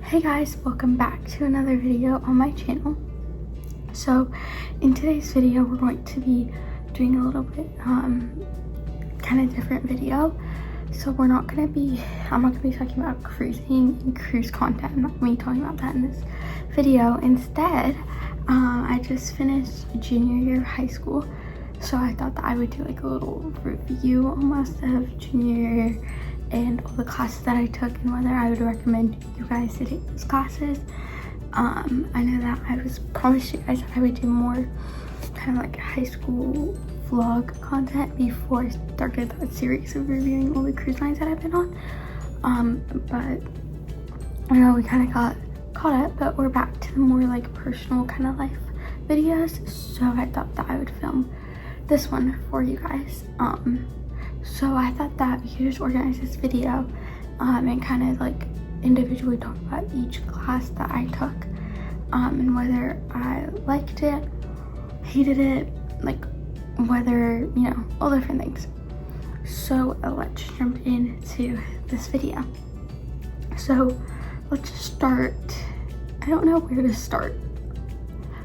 Hey guys, welcome back to another video on my channel. So in today's video we're going to be doing a little bit kind of different video. So I'm not going to be talking about cruising and cruise content. I'm not going to be talking about that in this video. Instead, I just finished junior year of high school, so I thought that I would do like a little review almost of junior year and all the classes that I took and whether I would recommend you guys to take those classes. I know that I was promised you guys that I would do more kind of like high school vlog content before I started that series of reviewing all the cruise lines that I've been on. But I know we kind of got caught up, but we're back to the more like personal kind of life videos, so I thought that I would film this one for you guys. So I thought that we could just organize this video and kind of like individually talk about each class that I took and whether I liked it, hated it, like whether, you know, all different things. So let's jump into this video. So let's just start. I don't know where to start.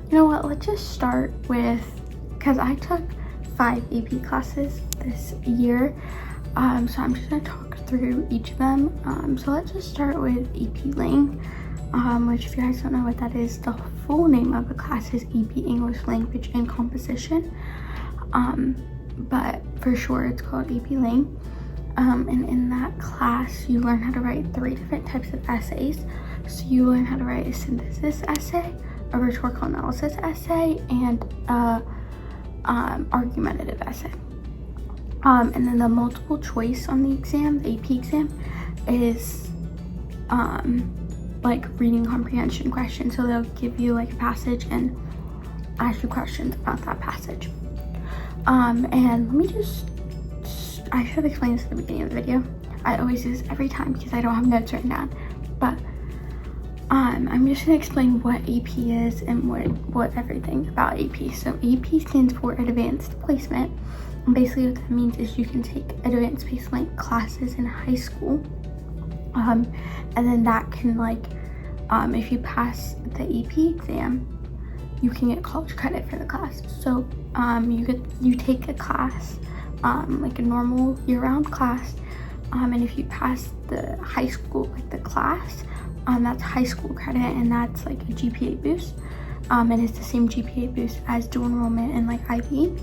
You know what, let's just start with, because I took 5 AP classes this year, so I'm just going to talk through each of them. So let's just start with AP Lang, which if you guys don't know what that is, the full name of the class is AP English Language and Composition, but for sure it's called AP Lang. And in that class you learn how to write 3 different types of essays. So you learn how to write a synthesis essay, a rhetorical analysis essay, and argumentative essay. And then the multiple choice on the exam, the AP exam, is like reading comprehension questions. So they'll give you like a passage and ask you questions about that passage. And let me just, I should have explained this at the beginning of the video. I always do this every time because I don't have notes written down, but I'm just gonna explain what AP is and what everything about AP. So AP stands for Advanced Placement, and basically what that means is you can take advanced placement classes in high school, and then that can like, if you pass the AP exam, you can get college credit for the class. So you take a class, like a normal year-round class, and if you pass the high school, like the class, that's high school credit, and that's like a GPA boost, and it's the same GPA boost as dual enrollment and like IB,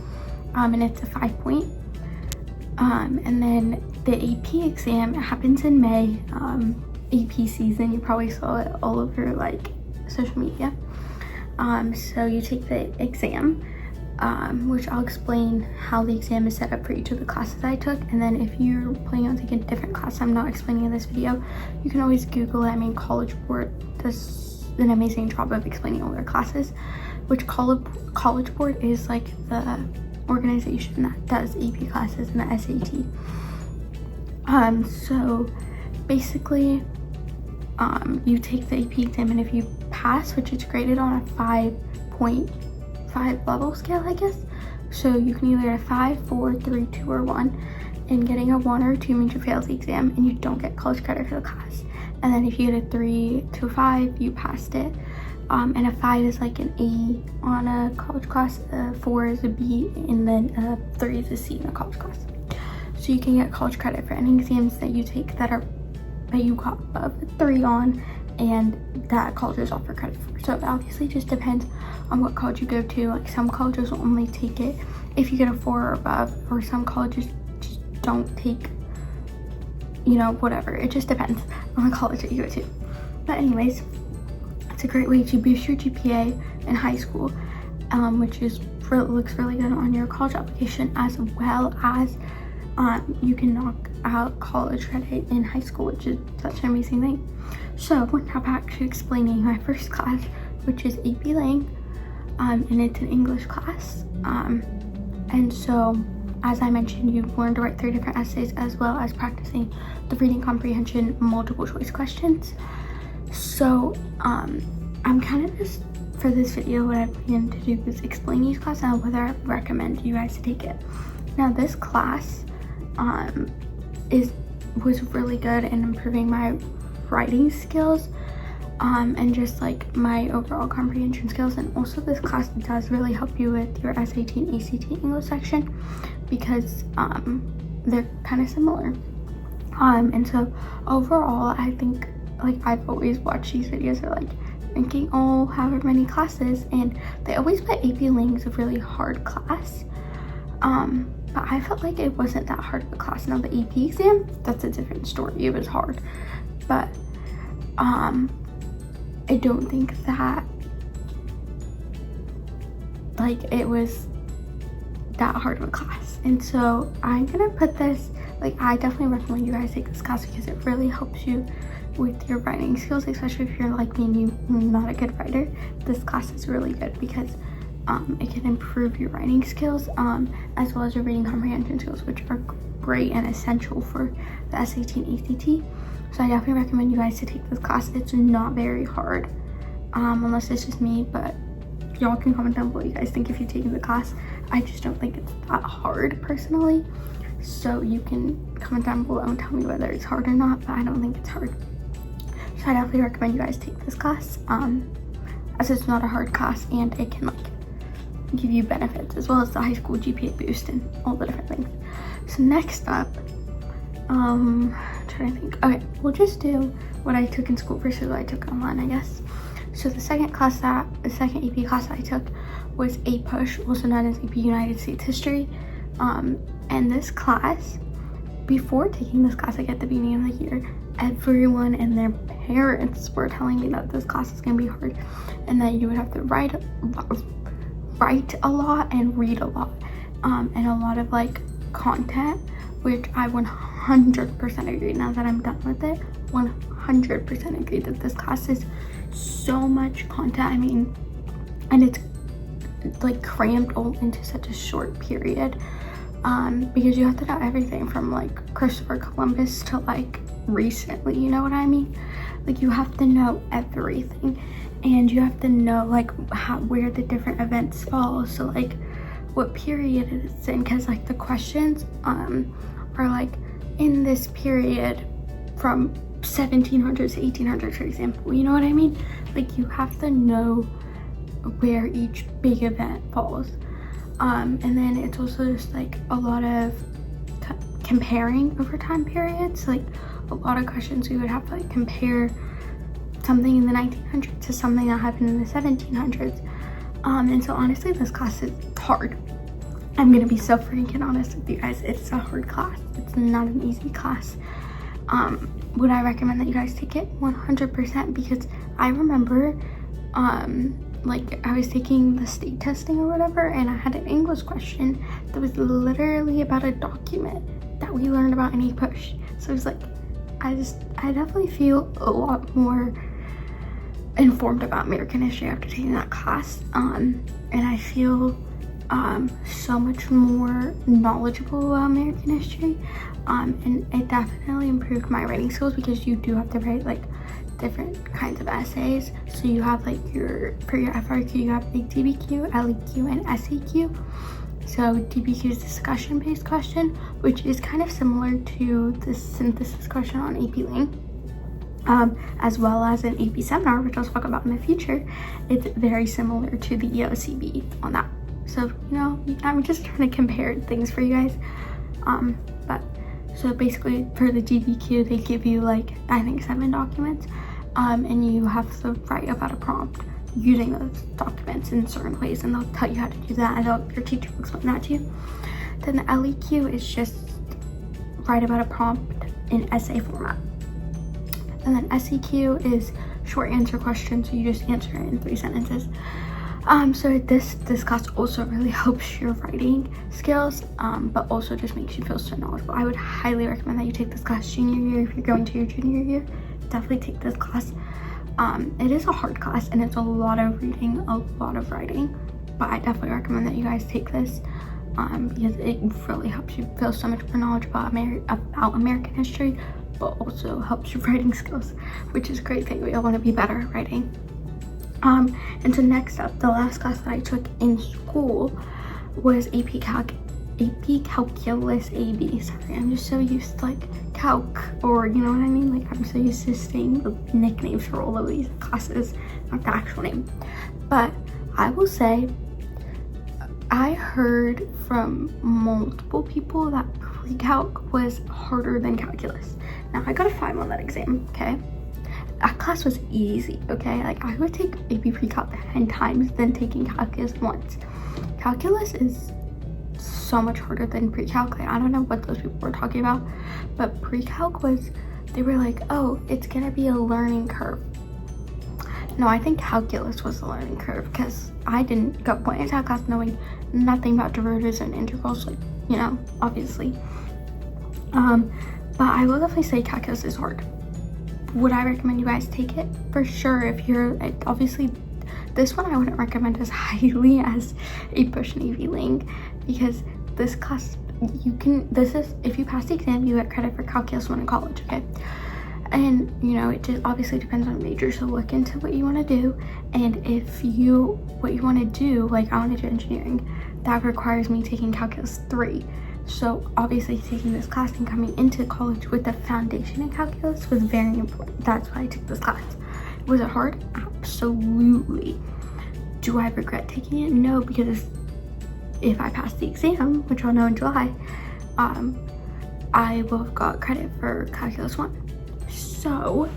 and it's a 5-point. And then the AP exam, it happens in May. AP season, you probably saw it all over like social media. So you take the exam, which I'll explain how the exam is set up for each of the classes I took. And then if you're planning on taking a different class I'm not explaining in this video, you can always Google it. I mean, College Board does an amazing job of explaining all their classes, which College Board is like the organization that does AP classes and the SAT. So basically, you take the AP exam, and if you pass, which is graded on a 5.5 level scale, I guess. So you can either get a 5, 4, 3, 2, or 1. And getting a 1 or 2 means you failed the exam and you don't get college credit for the class. And then if you get a 3 to a 5, you passed it. And a 5 is like an A on a college class, a 4 is a B, and then a 3 is a C in a college class. So you can get college credit for any exams that you take that you got above a 3 on, and that colleges offer credit for. So it obviously just depends on what college you go to. Like some colleges will only take it if you get a 4 or above, or some colleges just don't take, you know, whatever. It just depends on the college that you go to. But anyways, it's a great way to boost your GPA in high school, which looks really good on your college application, as well as you can knock out college credit in high school, which is such an amazing thing. So now back to explaining my first class, which is AP Lang, and it's an English class. And so, as I mentioned, you learn to write 3 different essays, as well as practicing the reading comprehension multiple choice questions. So I'm kind of just, for this video, what I plan to do is explain each class and whether I recommend you guys to take it. Now this class was really good in improving my writing skills. and just like my overall comprehension skills. And also this class does really help you with your SAT and ACT English section because they're kind of similar. And so overall, I think like I've always watched these videos of like ranking all however many classes, and they always put AP Lang as a really hard class. But I felt like it wasn't that hard of a class. Now the AP exam, that's a different story. It was hard, but I don't think that like it was that hard of a class. And so I'm gonna put this, like I definitely recommend you guys take this class because it really helps you with your writing skills, especially if you're like me and you're not a good writer. This class is really good because it can improve your writing skills as well as your reading comprehension skills, which are great and essential for the SAT and ACT. So I definitely recommend you guys to take this class. It's not very hard, unless it's just me, but y'all can comment down below what you guys think if you've taken the class. I just don't think it's that hard personally, so you can comment down below and tell me whether it's hard or not, but I don't think it's hard. So I definitely recommend you guys take this class, as it's not a hard class and it can like give you benefits as well as the high school GPA boost and all the different things. So next up, I'm trying to think. Okay, we'll just do what I took in school versus what I took online, I guess. So the second AP class that I took was APUSH, also known as AP United States History. And this class, before taking this class, like at the beginning of the year, everyone and their parents were telling me that this class is gonna be hard and that you would have to write a lot and read a lot, and a lot of like content, which I 100% agree. Now that I'm done with it, 100% agree that this class is so much content. I mean, and it's like crammed all into such a short period, because you have to know everything from like Christopher Columbus to like recently, you know what I mean? Like you have to know everything, and you have to know like where the different events fall, so like what period it's in, because like the questions are like in this period from 1700s to 1800s, for example, you know what I mean? Like you have to know where each big event falls, and then it's also just like a lot of comparing over time periods. Like a lot of questions we would have to like compare something in the 1900s to something that happened in the 1700s, and so honestly this class is hard. I'm gonna be so freaking honest with you guys, it's a hard class. It's not an easy class. Would I recommend that you guys take it? 100%, because I remember like I was taking the state testing or whatever, and I had an English question that was literally about a document that we learned about in APUSH. So it was like, I definitely feel a lot more informed about American history after taking that class, and I feel so much more knowledgeable about American history, and it definitely improved my writing skills because you do have to write like different kinds of essays. So you have like for your FRQ you have like DBQ, LEQ, and SEQ. So DBQ is discussion based question, which is kind of similar to the synthesis question on AP Lang, as well as an AP seminar, which I'll talk about in the future. It's very similar to the EOCB on that. So, you know, I'm just trying to compare things for you guys. But so basically for the DBQ, they give you like, I think 7 documents, and you have to write about a prompt using those documents in certain ways, and they'll tell you how to do that, and your teacher will explain that to you. Then the LEQ is just write about a prompt in essay format. And then SEQ is short answer questions, so you just answer it in 3 sentences. So this class also really helps your writing skills, but also just makes you feel so knowledgeable. I would highly recommend that you take this class junior year. If you're going to your junior year, definitely take this class. It is a hard class and it's a lot of reading, a lot of writing, but I definitely recommend that you guys take this, because it really helps you feel so much more knowledgeable about American history, but also helps your writing skills, which is a great thing. We all want to be better at writing. And so next up, the last class that I took in school was AP Calc AP Calculus AB. Sorry, I'm just so used to like calc, or you know what I mean? Like I'm so used to saying the nicknames for all of these classes, not the actual name. But I will say, I heard from multiple people that pre-calc was harder than calculus. Now I got a 5 on that exam, okay? That class was easy, okay? Like I would take AP pre-calc 10 times than taking calculus once. Calculus is so much harder than pre-calc. Like, I don't know what those people were talking about, but pre-calc was, they were like, oh, it's gonna be a learning curve. No, I think calculus was the learning curve, because I didn't go point into that class knowing nothing about derivatives and integrals, like, you know, obviously. But I will definitely say calculus is hard. Would I recommend you guys take it? For sure. If you're, obviously this one I wouldn't recommend as highly as APUSH and AV Link, because this class, you can, this is, if you pass the exam, you get credit for calculus 1 in college, okay? And you know, it just obviously depends on major, so look into what you want to do. And if you, what you want to do, like I want to do engineering, that requires me taking calculus 3. So obviously taking this class and coming into college with the foundation in calculus was very important. That's why I took this class. Was it hard? Absolutely. Do I regret taking it? No, because if I pass the exam, which I'll know in July, I will have got credit for calculus 1. So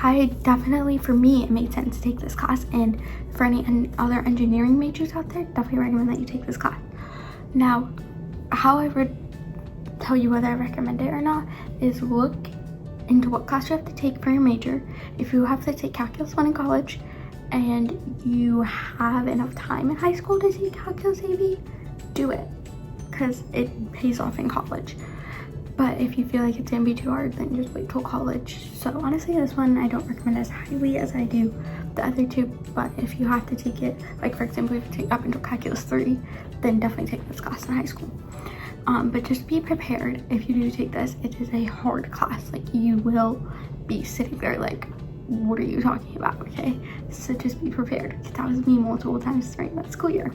I definitely, for me, it made sense to take this class, and for any other engineering majors out there, definitely recommend that you take this class. Now, how I would tell you whether I recommend it or not is look into what class you have to take for your major. If you have to take calculus 1 in college and you have enough time in high school to take calculus AB, do it, because it pays off in college. But if you feel like it's gonna be too hard, then just wait till college. So honestly, this one I don't recommend as highly as I do the other two. But if you have to take it, like for example, if you take up until calculus 3, then definitely take this class in high school. But just be prepared. If you do take this, it is a hard class. Like you will be sitting there like, what are you talking about? Okay, so just be prepared. That was me multiple times during that school year.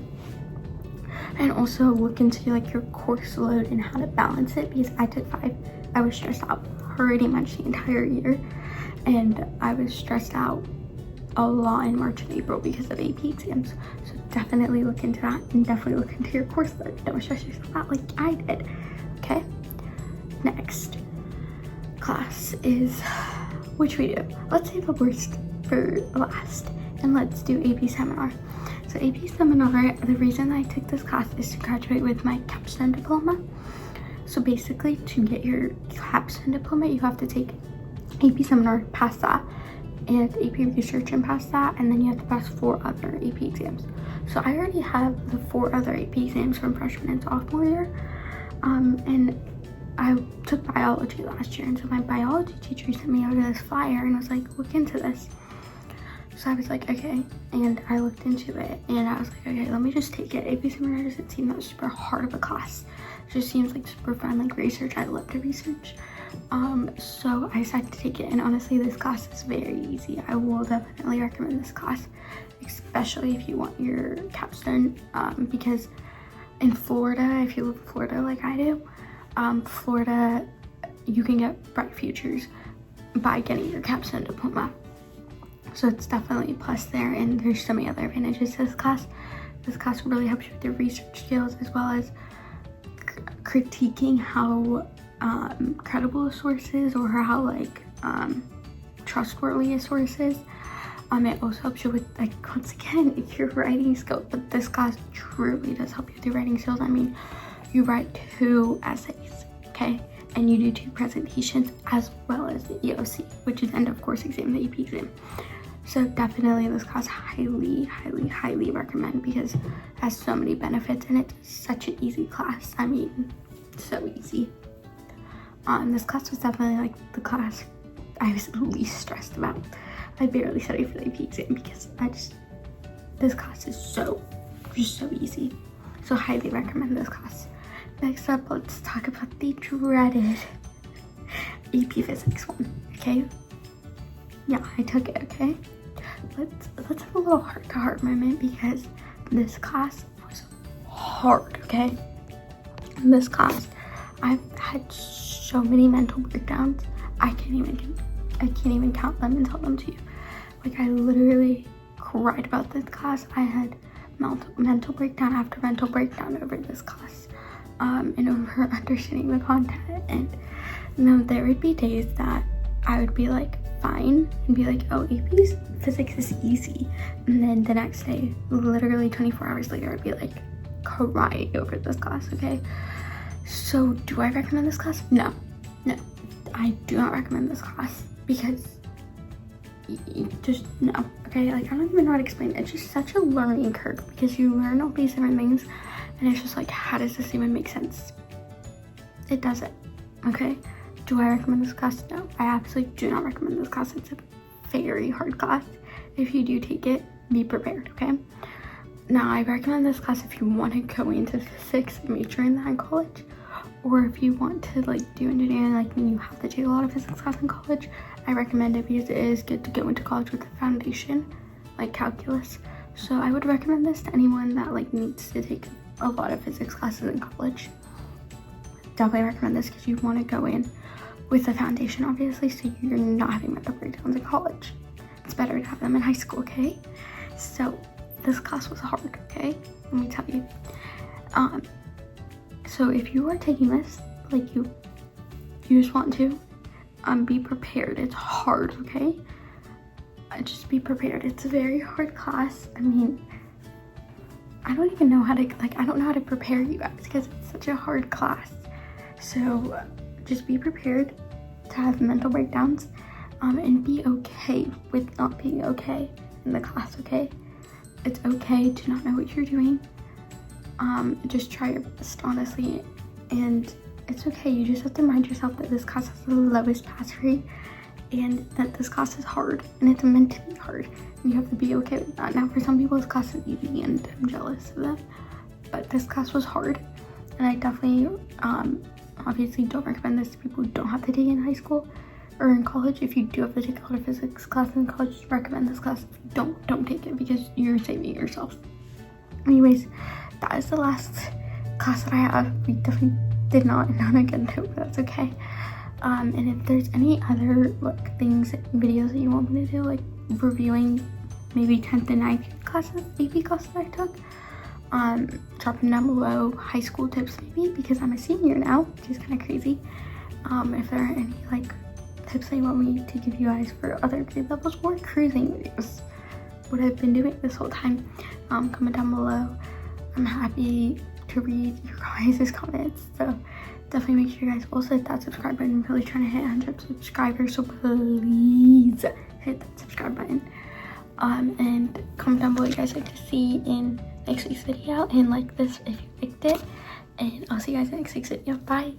And also look into like your course load and how to balance it, because I took 5. I was stressed out pretty much the entire year, and I was stressed out a lot in March and April because of AP exams. So definitely look into that, and definitely look into your course load. Don't stress yourself out like I did. Okay, next class is, which we do, let's save the worst for last, and let's do AP seminar. So AP seminar, the reason I took this class is to graduate with my capstone diploma. So basically, to get your capstone diploma, you have to take AP seminar, pass that, and AP research and pass that, and then you have to pass 4 other AP exams. So I already have the 4 other AP exams from freshman and sophomore year, and I took biology last year, and so my biology teacher sent me over this flyer and was like, look into this. So I was like, okay, and I looked into it, and I was like, okay, let me just take it. AP seminar doesn't seem that super hard of a class. It just seems like super fun, like research. I love to research. So I decided to take it, and honestly, this class is very easy. I will definitely recommend this class, especially if you want your capstone, because in Florida, if you live in Florida like I do, Florida, you can get bright futures by getting your capstone diploma. So it's definitely a plus there, and there's so many other advantages to this class. This class really helps you with your research skills, as well as critiquing how credible a source is, or how like trustworthy a source is. It also helps you with, like, once again, your writing skills. But this class truly does help you with your writing skills. I mean, you write 2 essays, okay? And you do 2 presentations, as well as the EOC, which is end of course exam, the AP exam. So definitely this class highly, highly, highly recommend, because it has so many benefits, and it's such an easy class. I mean, so easy. This class was definitely like the class I was the least stressed about. I barely studied for the AP exam because this class is just so easy. So highly recommend this class. Next up, let's talk about the dreaded AP Physics one, okay? Yeah, I took it, okay? Let's have a little heart-to-heart moment, because this class was hard, okay? In this class, I've had so many mental breakdowns. I can't even count them and tell them to you. Like, I literally cried about this class. I had mental breakdown after mental breakdown over this class, and over understanding the content. And you know, there would be days that I would be like fine and be like, oh, AP's physics is easy, and then the next day, literally 24 hours later, I'd be like crying over this class. Okay, so do I recommend this class? No, I do not recommend this class, because just no. Okay, like, I don't even know how to explain it. It's just such a learning curve, because you learn all these different things and it's just like, how does this even make sense? It doesn't. Okay, do I recommend this class? No, I absolutely do not recommend this class. It's a very hard class. If you do take it, be prepared. Okay, now I recommend this class if you want to go into physics and major in that in college, or if you want to like do engineering, like when you have to take a lot of physics class in college. I recommend it because it is good to go into college with a foundation, like calculus. So I would recommend this to anyone that like needs to take a lot of physics classes in college. Definitely recommend this because you want to go in with a foundation, obviously, so you're not having mental breakdowns in college. It's better to have them in high school, okay? So this class was hard, okay? Let me tell you. So if you are taking this, like you just want to, be prepared. It's hard, okay? Just be prepared. It's a very hard class. I mean, I don't even know how to, like, I don't know how to prepare you guys because it's such a hard class. So just be prepared to have mental breakdowns, and be okay with not being okay in the class, okay? It's okay to not know what you're doing. Just try your best, honestly, and it's okay. You just have to remind yourself that this class has the lowest pass rate, and that this class is hard, and it's meant to be hard, and you have to be okay with that. Now, for some people, this class is easy, and I'm jealous of them, but this class was hard, and I definitely, obviously don't recommend this to people who don't have to take it in high school or in college. If you do have to take a lot of physics classes in college, recommend this class. If you don't take it, because you're saving yourself. Anyways, that is the last class that I have. We definitely did not end on a good note, but that's okay. And if there's any other like things, videos that you want me to do, like reviewing maybe 10th and 9th classes, AP classes I took, drop them down below. High school tips maybe, because I'm a senior now, which is kind of crazy. If there are any like tips that you want me to give you guys for other grade levels or cruising videos, what I've been doing this whole time, comment down below. I'm happy to read your guys' comments, so definitely make sure you guys also hit that subscribe button. I'm really trying to hit 100 subscribers, so please hit that subscribe button, and comment down below what you guys like to see in next week's video, and like this if you liked it, and I'll see you guys in next week's video. Bye.